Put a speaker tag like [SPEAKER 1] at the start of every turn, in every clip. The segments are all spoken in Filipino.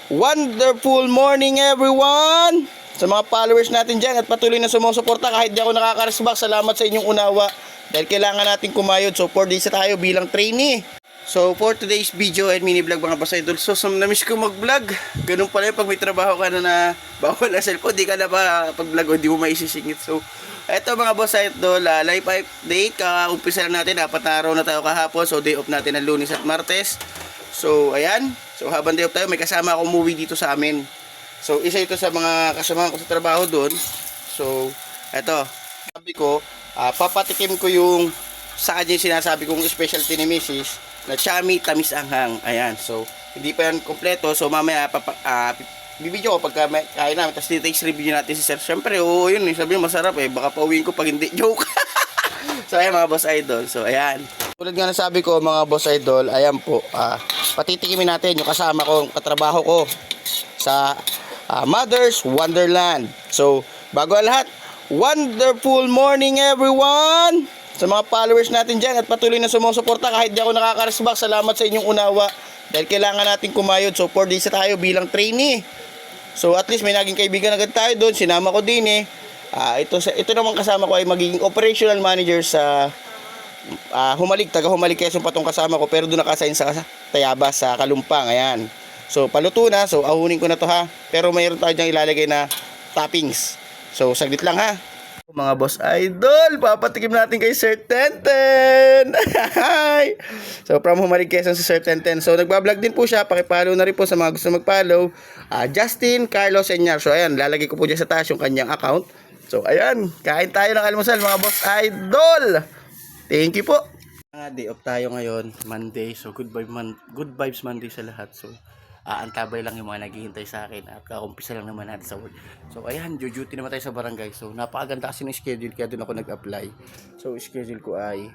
[SPEAKER 1] Wonderful morning everyone! Sa mga followers natin dyan at patuloy na sumusuporta kahit di ako nakaka-resback, salamat sa inyong unawa dahil kailangan natin kumayod. So 4 days na tayo bilang trainee. So for today's video and mini vlog mga boss idol, so namiss ko mag-vlog. Ganun pala yung pag may trabaho ka na bawal na cellphone, di ka na ba pag-vlog o di mo maisisingit. So eto mga boss idol, live update, kaumpisa lang natin, 4 na araw na tayo kahapon. So day off natin ng Lunes at Martes. So ayan, so habang day off tayo, may kasama akong movie dito sa amin. So isa ito sa mga kasama ko sa trabaho doon. So eto, sabi ko, papatikim ko yung sa kanya yung sinasabi kong specialty ni Mrs. na chami tamis anghang. Ayan, so hindi pa yan kompleto. So mamaya bibidyo ko pagka kain namin, tapos details review natin si sir. Siyempre, oo yun, sabi masarap baka pauwiin ko pag hindi. Joke. So ayan mga boss idol, so ayan, tulad nga nasabi ko mga boss idol, ayan po, patitikimin natin yung kasama ko, katrabaho ko sa Mother's Wonderland. So bago ang lahat, wonderful morning everyone! Sa mga followers natin dyan at patuloy na sumusuporta kahit di ako nakaka-resback, salamat sa inyong unawa dahil kailangan natin kumayod. So 4 days na tayo bilang trainee. So at least may naging kaibigan agad tayo doon, sinama ko din ito naman kasama ko ay magiging operational manager sa taga-Humalig Quezon pa tong kasama ko, pero doon naka-assign sa Tayabas sa Kalumpang. Ayan, so paluto na, so ahunin ko na to ha, pero mayroon tayo dyan ilalagay na toppings. So saglit lang ha mga boss idol, papatikim natin kay Sir Tenten. So from Humalig Quezon si Sir Tenten. So nagbablog din po siya, pakipollow na rin po sa mga gusto magfollow. Justin Carlos Enyar. So ayan, lalagay ko po dyan sa taas yung kanyang account. So ayan, kain tayo ng almusal mga boss idol. Thank you po. Day off tayo ngayon, Monday. So good vibes Monday sa lahat. So antabay lang yung mga naghihintay sa akin at kakumpisa lang naman natin sa work. So ayan, duty naman tayo sa barangay. So napakaganda kasi ng schedule, kaya doon ako nag-apply. So schedule ko ay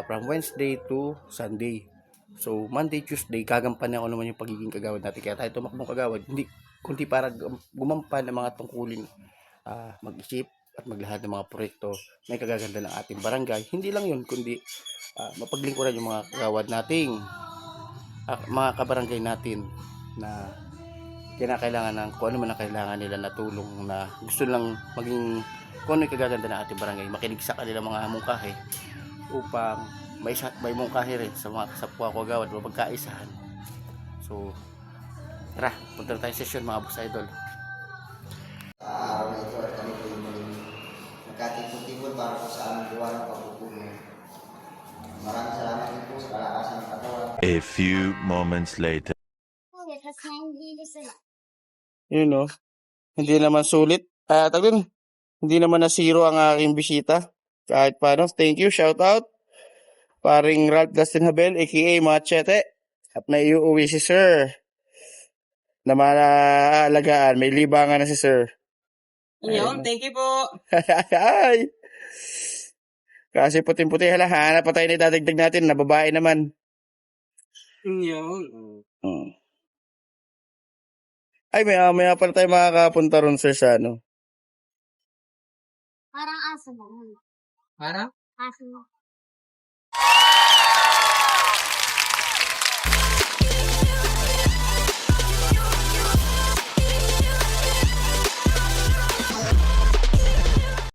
[SPEAKER 1] from Wednesday to Sunday. So Monday, Tuesday, gagampanan ako naman yung pagiging kagawad natin. Kaya tayo tumakbong kagawad, hindi kundi para gumampan ng mga tungkulin, mag-isip at maglahad ng mga proyekto may kagaganda ng ating barangay. Hindi lang yun, kundi mapaglingkuran yung mga kagawad nating mga kabarangay natin na kinakailangan ng kung ano man ang kailangan nila na tulong, na gusto lang maging kung ano yung kagaganda ng ating barangay, makinig sa kanilang mga mungkahi upang may mungkahi rin sa mga kasapwa ko agawad, mapagkaisahan. So tara, punta tayo session mga boss idol. Araw na ito at kami po nagkatipon-tipon para po sa aming gawa ng pagpupuno. Maraming salamat din po sa kalakasan ng katawan.
[SPEAKER 2] A few moments later.
[SPEAKER 1] Yun no, hindi naman sulit. Hindi naman na zero ang aking bisita. Kahit paano, thank you, shout out. Paring Ralph Dustin Habel, aka Machete. At naiuwi si Sir na malaalagaan. May libangan na si Sir.
[SPEAKER 3] Yun, thank you po.
[SPEAKER 1] Ay! Kasi puting-puti, hanap pa tayo na idadagdag natin na babae naman.
[SPEAKER 3] Yun.
[SPEAKER 1] Ay, maya pala tayo makakapunta ron sir sa ano.
[SPEAKER 4] Parang aso mo.
[SPEAKER 3] Parang?
[SPEAKER 4] Aso mo.